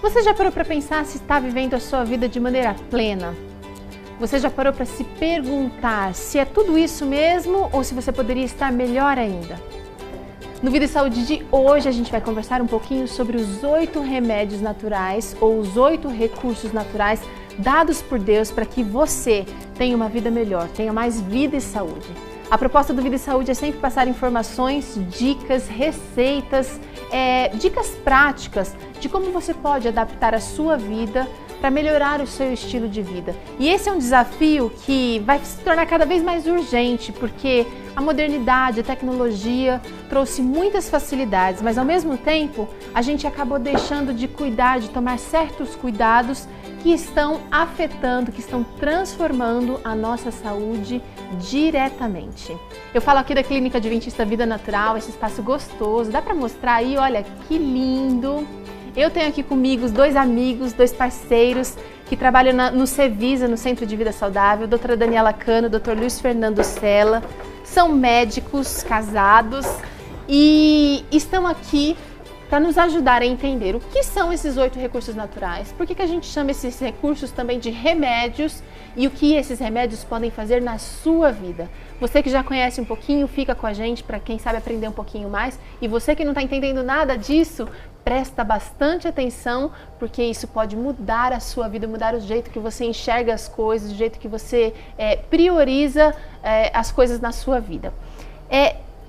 Você já parou para pensar se está vivendo a sua vida de maneira plena? Você já parou para se perguntar se é tudo isso mesmo ou se você poderia estar melhor ainda? No Vida e Saúde de hoje a gente vai conversar um pouquinho sobre os 8 remédios naturais ou os 8 recursos naturais dados por Deus para que você tenha uma vida melhor, tenha mais vida e saúde. A proposta do Vida e Saúde é sempre passar informações, dicas, receitas, dicas práticas de como você pode adaptar a sua vida para melhorar o seu estilo de vida. E esse é um desafio que vai se tornar cada vez mais urgente, porque a modernidade, a tecnologia trouxe muitas facilidades, mas ao mesmo tempo a gente acabou deixando de cuidar, de tomar certos cuidados que estão afetando, que estão transformando a nossa saúde diretamente. Eu falo aqui da Clínica Adventista Vida Natural, esse espaço gostoso, dá para mostrar aí, olha que lindo. Eu tenho aqui comigo os 2 amigos, 2 parceiros que trabalham no Cevisa, no Centro de Vida Saudável, a doutora Daniela Cano, o doutor Luiz Fernando Sela, são médicos casados e estão aqui para nos ajudar a entender o que são esses 8 recursos naturais, por que a gente chama esses recursos também de remédios e o que esses remédios podem fazer na sua vida. Você que já conhece um pouquinho, fica com a gente para quem sabe aprender um pouquinho mais, e você que não está entendendo nada disso, presta bastante atenção, porque isso pode mudar a sua vida, mudar o jeito que você enxerga as coisas, o jeito que você prioriza as coisas na sua vida.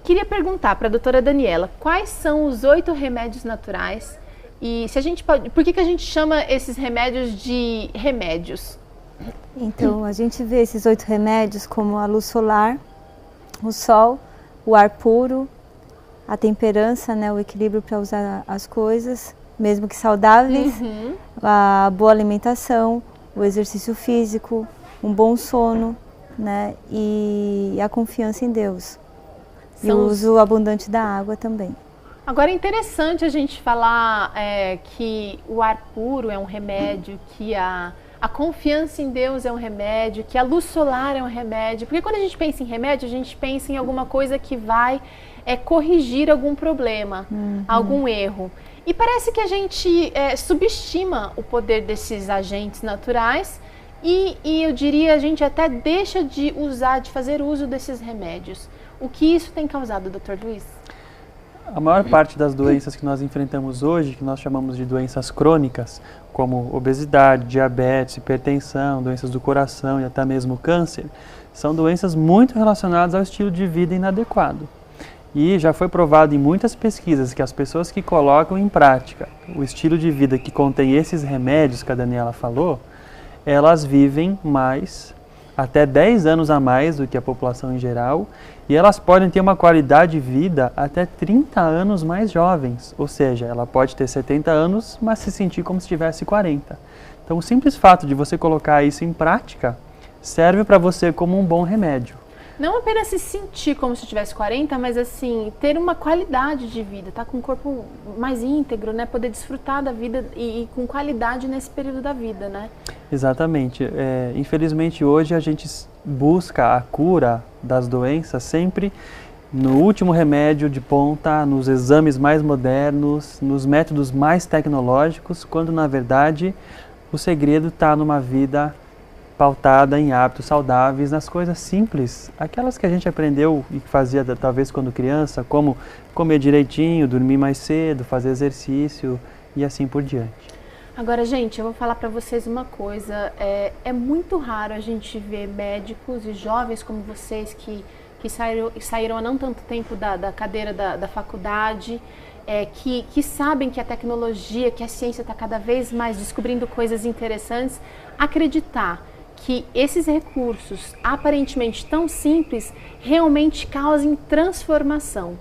Queria perguntar para a doutora Daniela, quais são os 8 remédios naturais e se a gente pode, por que a gente chama esses remédios de remédios? Então, a gente vê esses 8 remédios como a luz solar, o sol, o ar puro, a temperança, né, o equilíbrio para usar as coisas, mesmo que saudáveis, a boa alimentação, o exercício físico, um bom sono, né, e a confiança em Deus. E o uso abundante da água também. Agora é interessante a gente falar que o ar puro é um remédio, que a confiança em Deus é um remédio, que a luz solar é um remédio. Porque quando a gente pensa em remédio, a gente pensa em alguma coisa que vai corrigir algum problema, algum erro. E parece que a gente subestima o poder desses agentes naturais e eu diria, a gente até deixa de usar, de fazer uso desses remédios. O que isso tem causado, Dr. Luiz? A maior parte das doenças que nós enfrentamos hoje, que nós chamamos de doenças crônicas, como obesidade, diabetes, hipertensão, doenças do coração e até mesmo câncer, são doenças muito relacionadas ao estilo de vida inadequado. E já foi provado em muitas pesquisas que as pessoas que colocam em prática o estilo de vida que contém esses remédios que a Daniela falou, elas vivem mais, até 10 anos a mais do que a população em geral, e elas podem ter uma qualidade de vida até 30 anos mais jovens, ou seja, ela pode ter 70 anos, mas se sentir como se tivesse 40. Então o simples fato de você colocar isso em prática serve para você como um bom remédio. Não apenas se sentir como se tivesse 40, mas assim, ter uma qualidade de vida, tá com o corpo mais íntegro, né? Poder desfrutar da vida e com qualidade nesse período da vida, né? Exatamente. Infelizmente hoje a gente busca a cura das doenças sempre no último remédio de ponta, nos exames mais modernos, nos métodos mais tecnológicos, quando na verdade o segredo está numa vida pautada em hábitos saudáveis, nas coisas simples, aquelas que a gente aprendeu e fazia talvez quando criança, como comer direitinho, dormir mais cedo, fazer exercício e assim por diante. Agora, gente, eu vou falar para vocês uma coisa, é muito raro a gente ver médicos e jovens como vocês que saíram há não tanto tempo da cadeira da faculdade, que sabem que a tecnologia, que a ciência está cada vez mais descobrindo coisas interessantes, acreditar que esses recursos aparentemente tão simples realmente causem transformação.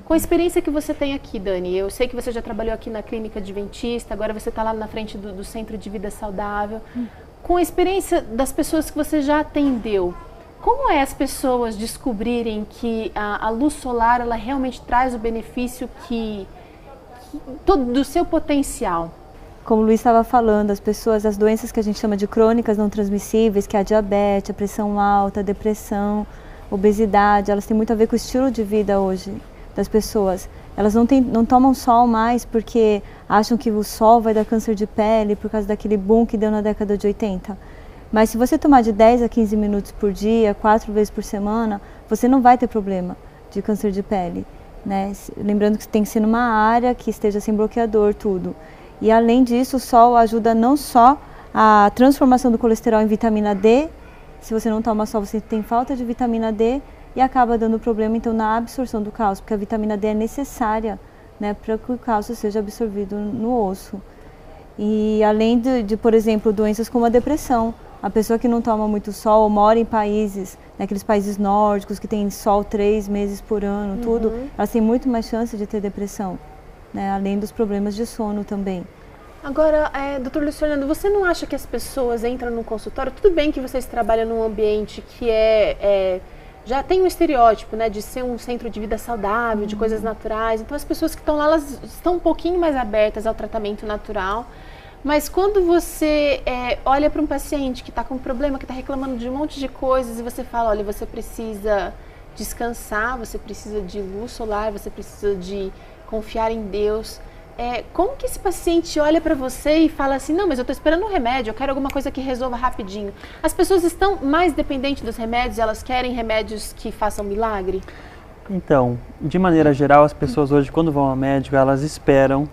Com a experiência que você tem aqui, Dani, eu sei que você já trabalhou aqui na Clínica Adventista, agora você está lá na frente do Centro de Vida Saudável. Com a experiência das pessoas que você já atendeu, como é as pessoas descobrirem que a luz solar ela realmente traz o benefício todo do seu potencial? Como o Luiz estava falando, as doenças que a gente chama de crônicas não transmissíveis, que é a diabetes, a pressão alta, a depressão, obesidade, elas têm muito a ver com o estilo de vida hoje das pessoas. elas não tomam sol mais porque acham que o sol vai dar câncer de pele por causa daquele boom que deu na década de 80. Mas se você tomar de 10 a 15 minutos por dia, 4 vezes por semana, você não vai ter problema de câncer de pele, né? Lembrando que tem que ser numa área que esteja sem bloqueador, tudo. E além disso, o sol ajuda não só a transformação do colesterol em vitamina D. Se você não toma sol, você tem falta de vitamina D e acaba dando problema então na absorção do cálcio, porque a vitamina D é necessária, né, para que o cálcio seja absorvido no osso. E além de, por exemplo, doenças como a depressão. A pessoa que não toma muito sol, mora em países, naqueles países nórdicos que tem sol 3 meses por ano, tudo, elas têm muito mais chance de ter depressão, né? Além dos problemas de sono também. Agora, doutor Luiz Fernando, você não acha que as pessoas entram no consultório, tudo bem que vocês trabalham num ambiente que já tem um estereótipo, né, de ser um centro de vida saudável, de coisas naturais, então as pessoas que estão lá, elas estão um pouquinho mais abertas ao tratamento natural. Mas quando você olha para um paciente que está com problema, que está reclamando de um monte de coisas e você fala, olha, você precisa descansar, você precisa de luz solar, você precisa de confiar em Deus. Como que esse paciente olha para você e fala assim, não, mas eu estou esperando um remédio, eu quero alguma coisa que resolva rapidinho. As pessoas estão mais dependentes dos remédios, elas querem remédios que façam milagre? Então, de maneira geral, as pessoas hoje, quando vão ao médico, elas esperam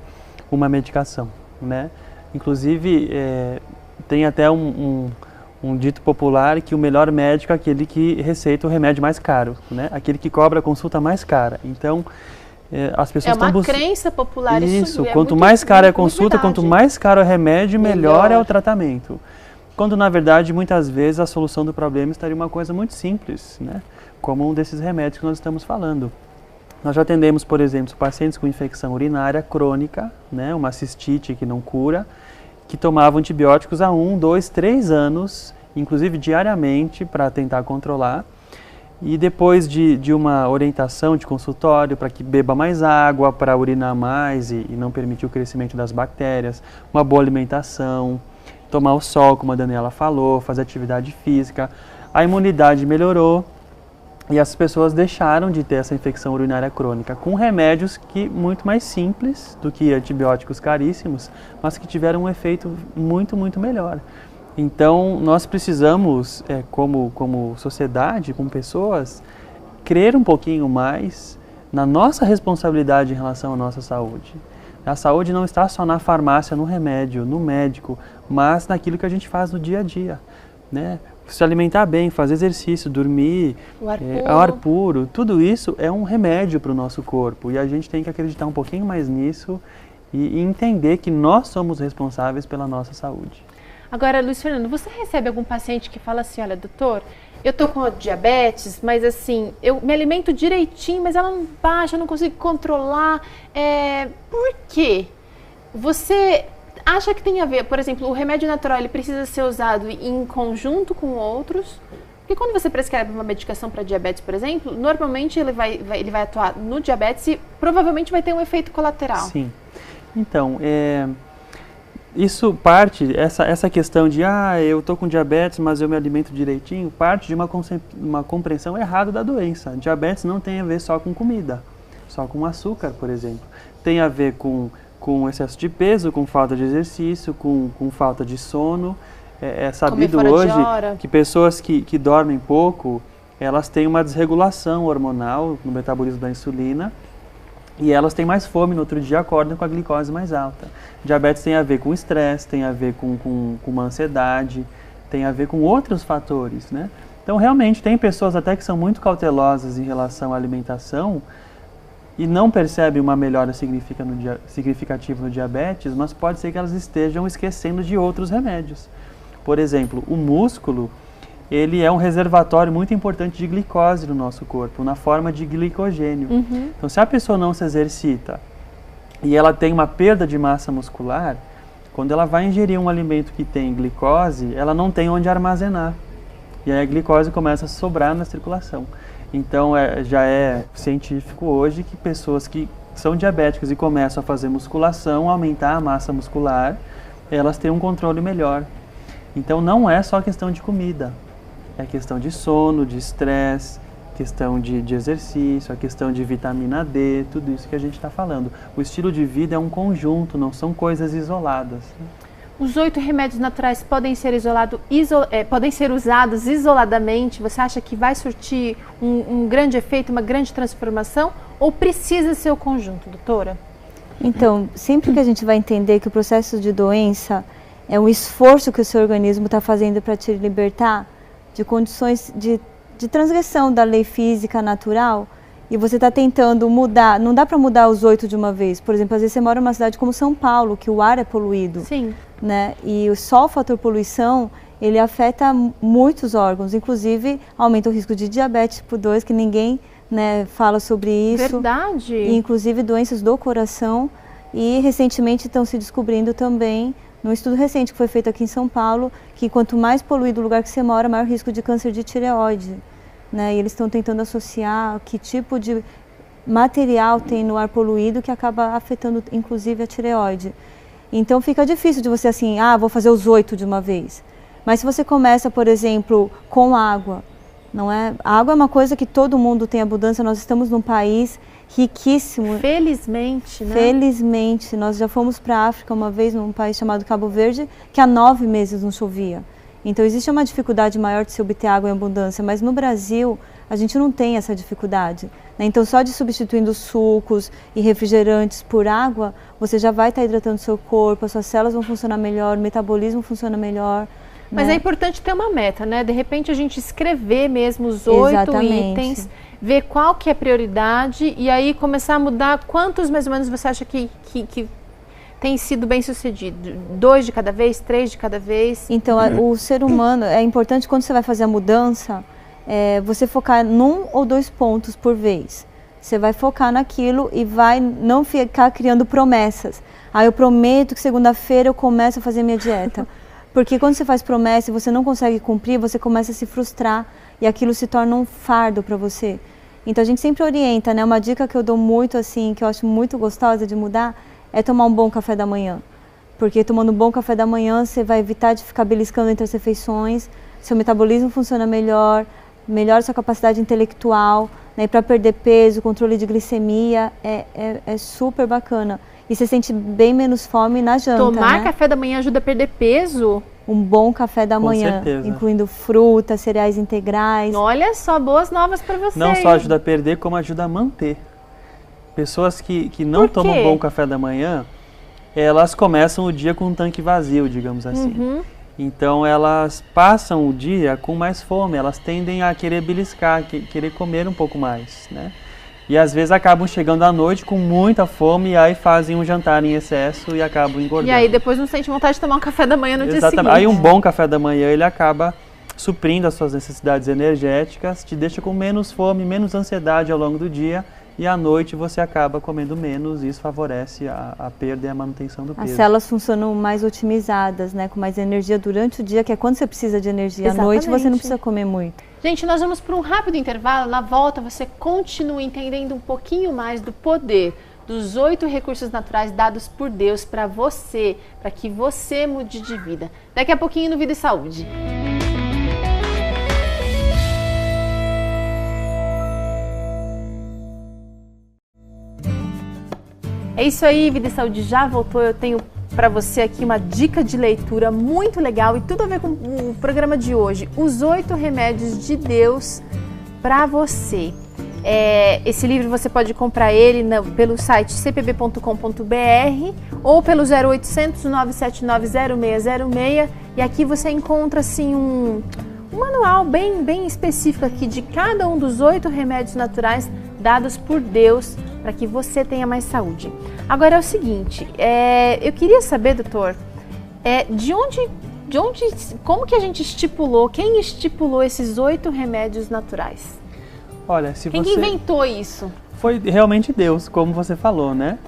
uma medicação, né? Inclusive, tem até um dito popular que o melhor médico é aquele que receita o remédio mais caro, né? Aquele que cobra a consulta mais cara. Então, as pessoas estão buscando... É uma crença popular isso. Quanto mais cara é a consulta, quanto mais caro é o remédio, melhor é o tratamento. Quando, na verdade, muitas vezes a solução do problema estaria uma coisa muito simples, né? Como um desses remédios que nós estamos falando. Nós já atendemos, por exemplo, pacientes com infecção urinária crônica, né, uma cistite que não cura, que tomavam antibióticos há 1, 2, 3 anos, inclusive diariamente, para tentar controlar. E depois de uma orientação de consultório para que beba mais água, para urinar mais e não permitir o crescimento das bactérias, uma boa alimentação, tomar o sol, como a Daniela falou, fazer atividade física, a imunidade melhorou. E as pessoas deixaram de ter essa infecção urinária crônica com remédios que muito mais simples do que antibióticos caríssimos, mas que tiveram um efeito muito, muito melhor. Então, nós precisamos, como sociedade, como pessoas, crer um pouquinho mais na nossa responsabilidade em relação à nossa saúde. A saúde não está só na farmácia, no remédio, no médico, mas naquilo que a gente faz no dia a dia, né? Se alimentar bem, fazer exercício, dormir, ar puro, tudo isso é um remédio para o nosso corpo. E a gente tem que acreditar um pouquinho mais nisso e entender que nós somos responsáveis pela nossa saúde. Agora, Luiz Fernando, você recebe algum paciente que fala assim, olha, doutor, eu tô com diabetes, mas assim, eu me alimento direitinho, mas ela não baixa, eu não consigo controlar. Por quê? Você acha que tem a ver, por exemplo, o remédio natural ele precisa ser usado em conjunto com outros? Porque quando você prescreve uma medicação para diabetes, por exemplo, normalmente ele vai atuar no diabetes e provavelmente vai ter um efeito colateral. Sim. Então, isso parte, essa questão de, eu estou com diabetes, mas eu me alimento direitinho, parte de uma compreensão errada da doença. Diabetes não tem a ver só com comida, só com açúcar, por exemplo. Tem a ver com excesso de peso, com falta de exercício, com falta de sono. É sabido hoje que pessoas que dormem pouco, elas têm uma desregulação hormonal no metabolismo da insulina e elas têm mais fome no outro dia, acordam com a glicose mais alta. Diabetes tem a ver com estresse, tem a ver com uma ansiedade, tem a ver com outros fatores, né? Então, realmente, tem pessoas até que são muito cautelosas em relação à alimentação e não percebem uma melhora significativa no diabetes, mas pode ser que elas estejam esquecendo de outros remédios. Por exemplo, o músculo, ele é um reservatório muito importante de glicose no nosso corpo, na forma de glicogênio. Então, se a pessoa não se exercita e ela tem uma perda de massa muscular, quando ela vai ingerir um alimento que tem glicose, ela não tem onde armazenar. E aí a glicose começa a sobrar na circulação. Então, já é científico hoje que pessoas que são diabéticas e começam a fazer musculação, aumentar a massa muscular, elas têm um controle melhor. Então, não é só questão de comida, é questão de sono, de estresse, questão de exercício, a questão de vitamina D, tudo isso que a gente está falando. O estilo de vida é um conjunto, não são coisas isoladas. Os 8 remédios naturais podem ser podem ser usados isoladamente? Você acha que vai surtir um grande efeito, uma grande transformação? Ou precisa ser o conjunto, doutora? Então, sempre que a gente vai entender que o processo de doença é um esforço que o seu organismo está fazendo para te libertar de condições de transgressão da lei física natural, e você está tentando mudar, não dá para mudar os 8 de uma vez. Por exemplo, às vezes você mora numa cidade como São Paulo, que o ar é poluído. Sim. Né? E só o fator poluição, ele afeta muitos órgãos, inclusive aumenta o risco de diabetes tipo 2, que ninguém, né, fala sobre isso. Verdade. E, inclusive doenças do coração. E recentemente estão se descobrindo também, num estudo recente que foi feito aqui em São Paulo, que quanto mais poluído o lugar que você mora, maior risco de câncer de tireoide. Né? E eles estão tentando associar que tipo de material tem no ar poluído que acaba afetando inclusive a tireoide. Então fica difícil de você assim, vou fazer os 8 de uma vez. Mas se você começa, por exemplo, com água, não é? A água é uma coisa que todo mundo tem abundância, nós estamos num país riquíssimo. Felizmente, né? Felizmente, nós já fomos para a África uma vez, num país chamado Cabo Verde, que há 9 meses não chovia. Então existe uma dificuldade maior de se obter água em abundância, mas no Brasil a gente não tem essa dificuldade. Né? Então só de substituindo sucos e refrigerantes por água, você já vai estar hidratando seu corpo, as suas células vão funcionar melhor, o metabolismo funciona melhor. Mas né? É importante ter uma meta, né? De repente a gente escrever mesmo os 8 itens, ver qual que é a prioridade e aí começar a mudar. Quantos mais ou menos você acha que tem sido bem sucedido? 2 de cada vez, 3 de cada vez? Então, o ser humano, é importante quando você vai fazer a mudança, você focar num ou 2 pontos por vez. Você vai focar naquilo e vai não ficar criando promessas. Eu prometo que segunda-feira eu começo a fazer minha dieta. Porque quando você faz promessa e você não consegue cumprir, você começa a se frustrar e aquilo se torna um fardo para você. Então a gente sempre orienta, né? Uma dica que eu dou muito assim, que eu acho muito gostosa de mudar, é tomar um bom café da manhã. Porque tomando um bom café da manhã, você vai evitar de ficar beliscando entre as refeições, seu metabolismo funciona melhor, melhora sua capacidade intelectual, né? E para perder peso, controle de glicemia, é super bacana. E você sente bem menos fome na janta, Tomar né? café da manhã ajuda a perder peso? Um bom café da manhã, incluindo frutas, cereais integrais. Olha só, boas novas para você. Não só ajuda a perder, como ajuda a manter. Pessoas que não tomam bom café da manhã, elas começam o dia com um tanque vazio, digamos assim. Uhum. Então elas passam o dia com mais fome, elas tendem a querer beliscar, querer comer um pouco mais, né? E às vezes acabam chegando à noite com muita fome e aí fazem um jantar em excesso e acabam engordando. E aí depois não sente vontade de tomar um café da manhã no dia seguinte. Aí um bom café da manhã ele acaba suprindo as suas necessidades energéticas, te deixa com menos fome, menos ansiedade ao longo do dia e à noite você acaba comendo menos e isso favorece a perda e a manutenção do peso. As células funcionam mais otimizadas, né, com mais energia durante o dia, que é quando você precisa de energia. Exatamente. À noite você não precisa comer muito. Gente, nós vamos para um rápido intervalo. Na volta você continua entendendo um pouquinho mais do poder dos 8 recursos naturais dados por Deus para você, para que você mude de vida. Daqui a pouquinho no Vida e Saúde. É isso aí, Vida e Saúde já voltou. Eu tenho para você aqui uma dica de leitura muito legal e tudo a ver com o programa de hoje. Os 8 remédios de Deus para você. Esse livro você pode comprar ele pelo site cpb.com.br ou pelo 0800 979 0606 e aqui você encontra assim um manual bem específico aqui de cada um dos 8 remédios naturais dados por Deus para que você tenha mais saúde. Agora é o seguinte, eu queria saber, doutor, como que a gente estipulou, quem estipulou esses 8 remédios naturais? Olha, Quem inventou isso? Foi realmente Deus, como você falou, né?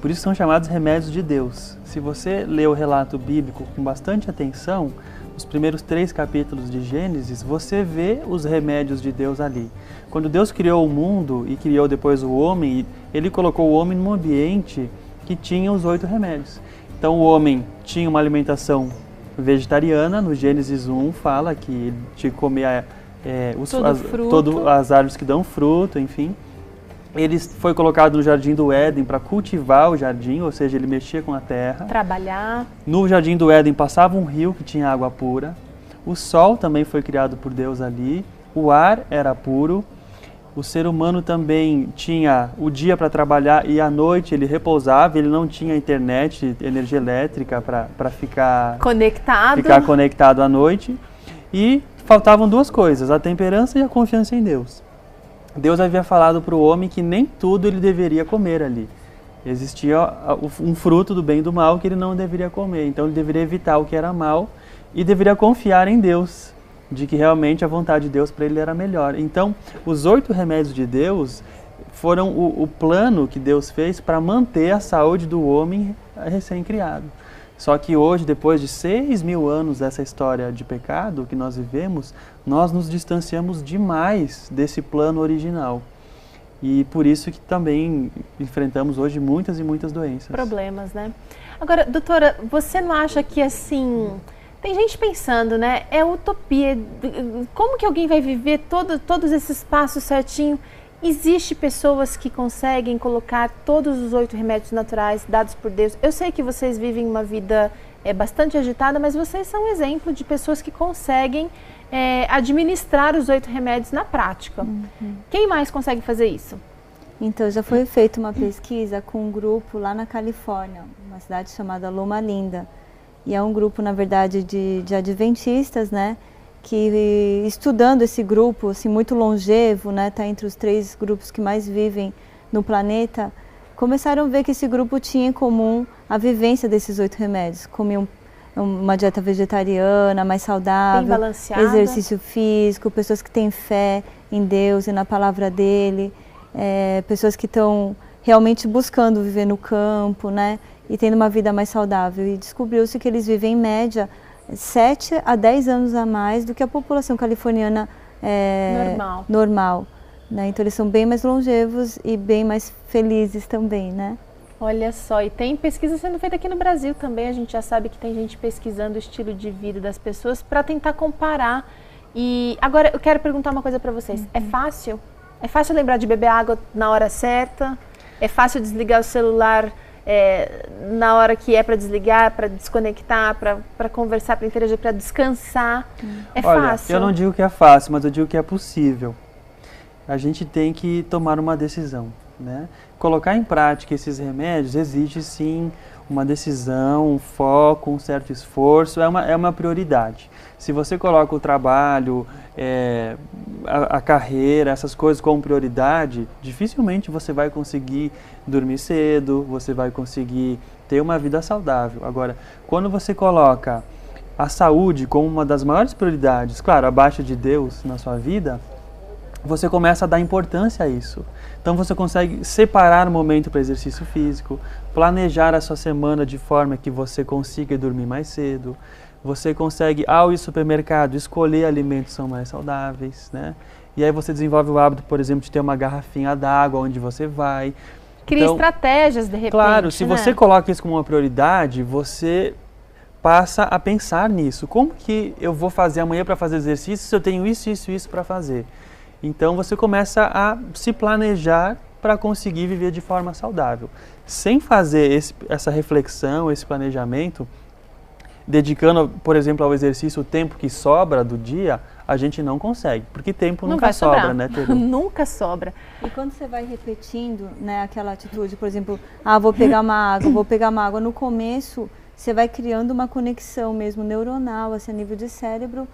Por isso são chamados remédios de Deus. Se você lê o relato bíblico com bastante atenção, os primeiros 3 capítulos de Gênesis, você vê os remédios de Deus ali. Quando Deus criou o mundo e criou depois o homem, ele colocou o homem num ambiente que tinha os 8 remédios. Então o homem tinha uma alimentação vegetariana, no Gênesis 1 fala que ele tinha que comer as árvores que dão fruto, enfim. Ele foi colocado no Jardim do Éden para cultivar o jardim, ou seja, ele mexia com a terra. Trabalhar. No Jardim do Éden passava um rio que tinha água pura. O sol também foi criado por Deus ali. O ar era puro. O ser humano também tinha o dia para trabalhar e à noite ele repousava. Ele não tinha internet, energia elétrica para ficar conectado à noite. E faltavam duas coisas, a temperança e a confiança em Deus. Deus havia falado para o homem que nem tudo ele deveria comer ali. Existia um fruto do bem e do mal que ele não deveria comer. Então ele deveria evitar o que era mal e deveria confiar em Deus, de que realmente a vontade de Deus para ele era melhor. Então, os 8 remédios de Deus foram o plano que Deus fez para manter a saúde do homem recém-criado. Só que hoje, depois de 6.000 anos dessa história de pecado que nós vivemos, nós nos distanciamos demais desse plano original. E por isso que também enfrentamos hoje muitas e muitas doenças. Problemas, né? Agora, doutora, você não acha que assim... Tem gente pensando, né? É utopia. Como que alguém vai viver todos esses passos certinho? Existem pessoas que conseguem colocar todos os 8 remédios naturais dados por Deus. Eu sei que vocês vivem uma vida bastante agitada, mas vocês são um exemplo de pessoas que conseguem administrar os 8 remédios na prática. Uhum. Quem mais consegue fazer isso? Então, já foi feita uma pesquisa com um grupo lá na Califórnia, uma cidade chamada Loma Linda. E é um grupo, na verdade, de adventistas, né? Que estudando esse grupo, assim, muito longevo, né? Tá entre os 3 grupos que mais vivem no planeta, começaram a ver que esse grupo tinha em comum a vivência desses 8 remédios. Comiam uma dieta vegetariana, mais saudável, bem balanceada, exercício físico, pessoas que têm fé em Deus e na palavra dele, pessoas que estão realmente buscando viver no campo, né? E tendo uma vida mais saudável. E descobriu-se que eles vivem, em média, 7 a 10 anos a mais do que a população californiana normal, né? Então eles são bem mais longevos e bem mais felizes também, né? Olha só, e tem pesquisa sendo feita aqui no Brasil também. A gente já sabe que tem gente pesquisando o estilo de vida das pessoas para tentar comparar. E agora eu quero perguntar uma coisa para vocês. É fácil? É fácil lembrar de beber água na hora certa? É fácil desligar o celular na hora que é para desligar, para desconectar, para conversar, para interagir, para descansar? É fácil? Eu não digo que é fácil, mas eu digo que é possível. A gente tem que tomar uma decisão, né? Colocar em prática esses remédios exige sim uma decisão, um foco, um certo esforço, é uma prioridade. Se você coloca o trabalho, a carreira, essas coisas como prioridade, dificilmente você vai conseguir dormir cedo, você vai conseguir ter uma vida saudável. Agora, quando você coloca a saúde como uma das maiores prioridades, claro, abaixo de Deus na sua vida, você começa a dar importância a isso. Então você consegue separar um momento para exercício físico, planejar a sua semana de forma que você consiga dormir mais cedo. Você consegue, ao ir ao supermercado, escolher alimentos que são mais saudáveis, né? E aí você desenvolve o hábito, por exemplo, de ter uma garrafinha d'água onde você vai. Cria estratégias, de repente. Claro, se você coloca isso como uma prioridade, você passa a pensar nisso. Como que eu vou fazer amanhã para fazer exercício se eu tenho isso para fazer? Então você começa a se planejar para conseguir viver de forma saudável. Sem fazer essa reflexão, esse planejamento, dedicando, por exemplo, ao exercício o tempo que sobra do dia, a gente não consegue, porque tempo nunca sobra, né, Teru? Nunca sobra. E quando você vai repetindo, né, aquela atitude, por exemplo, vou pegar uma água, no começo você vai criando uma conexão mesmo neuronal, assim, a nível de cérebro,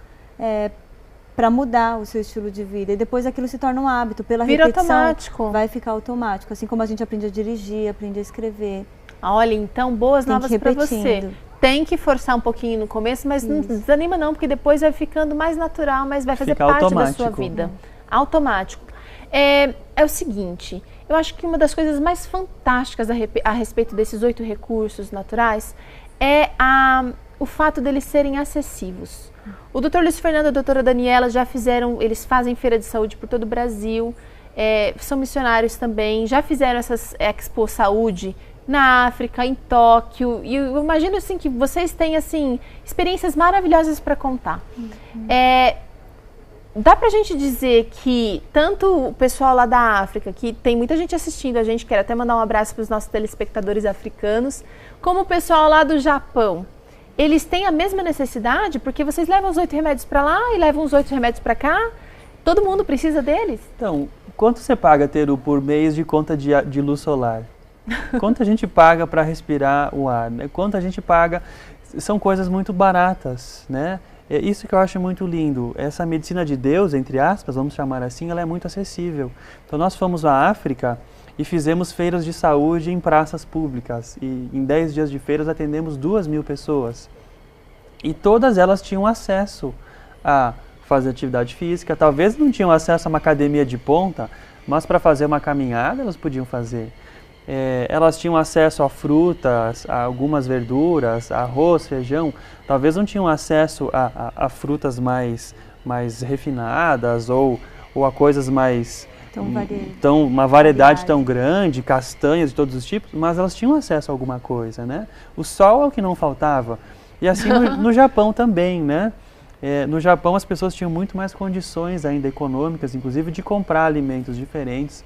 para mudar o seu estilo de vida. E depois aquilo se torna um hábito, pela repetição. Vira automático. Vai ficar automático, assim como a gente aprende a dirigir, aprende a escrever. Olha, então, boas novas para você. Tem que forçar um pouquinho no começo, mas não desanima não, porque depois vai ficando mais natural, mas vai fazer parte da sua vida. Automático. É o seguinte, eu acho que uma das coisas mais fantásticas a respeito desses 8 recursos naturais é o fato deles serem acessíveis. O Dr. Luiz Fernando e a doutora Daniela eles fazem feira de saúde por todo o Brasil, são missionários também, já fizeram essas Expo Saúde na África, em Tóquio, e eu imagino assim que vocês têm assim experiências maravilhosas para contar. dá pra gente dizer que tanto o pessoal lá da África, que tem muita gente assistindo a gente, quero até mandar um abraço para os nossos telespectadores africanos, como o pessoal lá do Japão, eles têm a mesma necessidade? Porque vocês levam os 8 remédios para lá e levam os 8 remédios para cá? Todo mundo precisa deles? Então, quanto você paga, Teru, por mês de conta de luz solar? Quanto a gente paga para respirar o ar? Né? Quanto a gente paga? São coisas muito baratas, né? É isso que eu acho muito lindo. Essa medicina de Deus, entre aspas, vamos chamar assim, ela é muito acessível. Então nós fomos à África e fizemos feiras de saúde em praças públicas. E em 10 dias de feiras atendemos 2.000 pessoas. E todas elas tinham acesso a fazer atividade física. Talvez não tinham acesso a uma academia de ponta, mas para fazer uma caminhada elas podiam fazer. Elas tinham acesso a frutas, a algumas verduras, arroz, feijão. Talvez não tinham acesso a frutas mais refinadas ou a coisas mais... uma variedade tão grande, castanhas de todos os tipos, mas elas tinham acesso a alguma coisa, né? O sol é o que não faltava. E assim no Japão também, né? No Japão as pessoas tinham muito mais condições ainda econômicas, inclusive de comprar alimentos diferentes.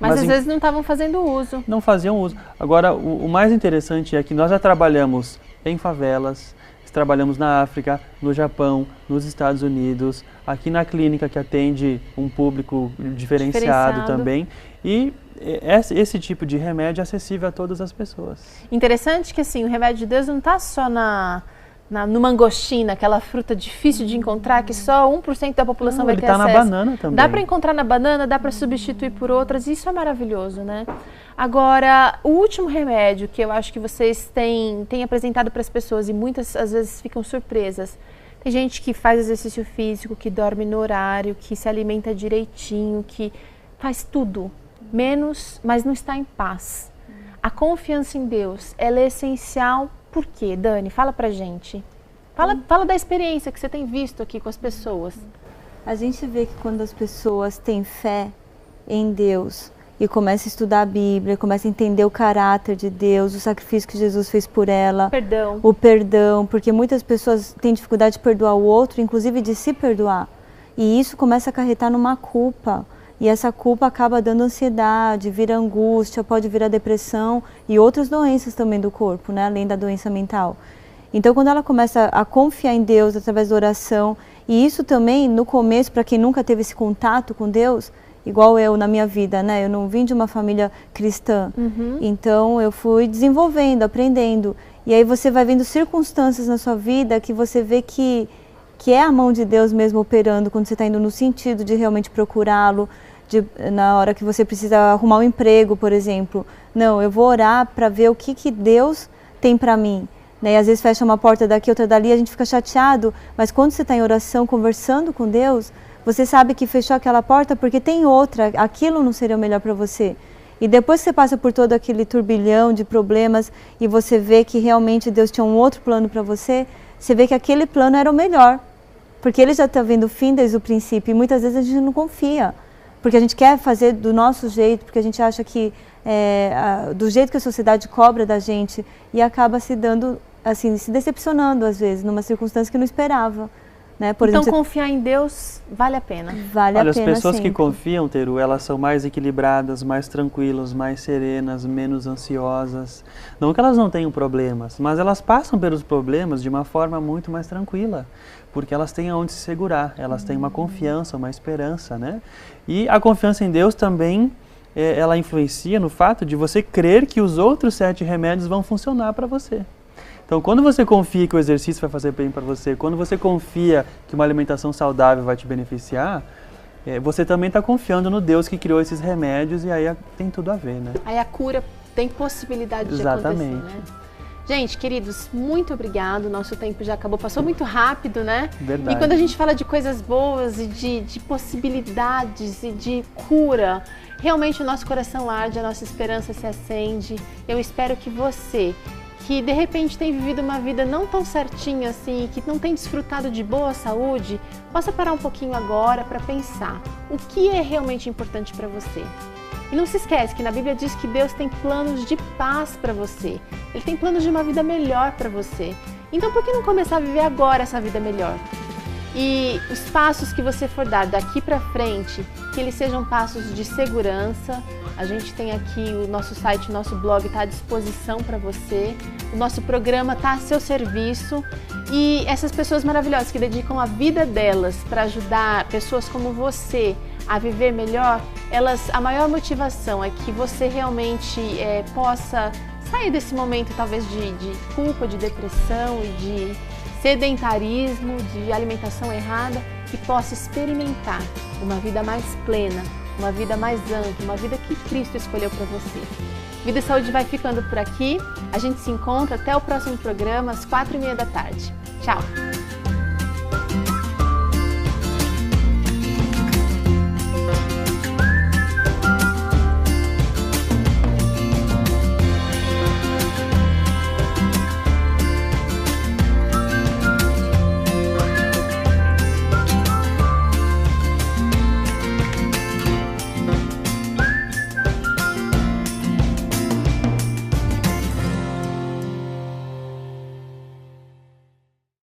Mas às vezes não estavam fazendo uso. Não faziam uso. Agora, o mais interessante é que nós já trabalhamos em favelas, trabalhamos na África, no Japão, nos Estados Unidos, aqui na clínica que atende um público diferenciado também. E esse tipo de remédio é acessível a todas as pessoas. Interessante que assim, o remédio de Deus não está só no mangostina, aquela fruta difícil de encontrar, que só 1% da população vai ter acesso. Ele está na banana também. Dá para encontrar na banana, dá para substituir por outras, isso é maravilhoso, né? Agora, o último remédio que eu acho que vocês têm apresentado para as pessoas e muitas às vezes ficam surpresas. Tem gente que faz exercício físico, que dorme no horário, que se alimenta direitinho, que faz tudo, menos, mas não está em paz. A confiança em Deus, ela é essencial. Por quê, Dani? Fala pra gente. Fala da experiência que você tem visto aqui com as pessoas. A gente vê que quando as pessoas têm fé em Deus e começam a estudar a Bíblia, começam a entender o caráter de Deus, o sacrifício que Jesus fez por ela, o perdão, porque muitas pessoas têm dificuldade de perdoar o outro, inclusive de se perdoar. E isso começa a acarretar numa culpa. E essa culpa acaba dando ansiedade, vira angústia, pode virar depressão e outras doenças também do corpo, né? Além da doença mental. Então, quando ela começa a confiar em Deus através da oração, e isso também, no começo, para quem nunca teve esse contato com Deus, igual eu na minha vida, né? Eu não vim de uma família cristã. Então, eu fui desenvolvendo, aprendendo. E aí você vai vendo circunstâncias na sua vida que você vê que é a mão de Deus mesmo operando quando você está indo no sentido de realmente procurá-lo, na hora que você precisa arrumar um emprego, por exemplo. Não, eu vou orar para ver o que Deus tem para mim. Né? E às vezes fecha uma porta daqui, outra dali, a gente fica chateado, mas quando você está em oração, conversando com Deus, você sabe que fechou aquela porta porque tem outra, aquilo não seria o melhor para você. E depois que você passa por todo aquele turbilhão de problemas e você vê que realmente Deus tinha um outro plano para você, você vê que aquele plano era o melhor. Porque Ele já está vendo o fim desde o princípio e muitas vezes a gente não confia. Porque a gente quer fazer do nosso jeito, porque a gente acha que do jeito que a sociedade cobra da gente e acaba se dando, assim, se decepcionando às vezes, numa circunstância que não esperava. Né? Por então, exemplo, confiar em Deus vale a pena. Vale a pena, as pessoas sempre. Que confiam, Teru, elas são mais equilibradas, mais tranquilas, mais serenas, menos ansiosas. Não que elas não tenham problemas, mas elas passam pelos problemas de uma forma muito mais tranquila. Porque elas têm aonde se segurar, elas têm uma confiança, uma esperança, né? E a confiança em Deus também, ela influencia no fato de você crer que os outros 7 remédios vão funcionar para você. Então, quando você confia que o exercício vai fazer bem para você, quando você confia que uma alimentação saudável vai te beneficiar, você também está confiando no Deus que criou esses remédios e aí tem tudo a ver, né? Aí a cura tem possibilidade de acontecer, né? Gente, queridos, muito obrigado. Nosso tempo já acabou, passou muito rápido, né? Verdade. E quando a gente fala de coisas boas e de possibilidades e de cura, realmente o nosso coração arde, a nossa esperança se acende. Eu espero que você, que de repente tem vivido uma vida não tão certinha assim, que não tem desfrutado de boa saúde, possa parar um pouquinho agora para pensar o que é realmente importante para você. E não se esquece que na Bíblia diz que Deus tem planos de paz para você. Ele tem planos de uma vida melhor para você. Então por que não começar a viver agora essa vida melhor? E os passos que você for dar daqui para frente, que eles sejam passos de segurança. A gente tem aqui o nosso site, o nosso blog está à disposição para você. O nosso programa está a seu serviço. E essas pessoas maravilhosas que dedicam a vida delas para ajudar pessoas como você a viver melhor, a maior motivação é que você realmente possa sair desse momento talvez de culpa, de depressão e de sedentarismo, de alimentação errada, e possa experimentar uma vida mais plena, uma vida mais ampla, uma vida que Cristo escolheu para você. Vida e Saúde vai ficando por aqui. A gente se encontra até o próximo programa às 4h30 da tarde. Tchau!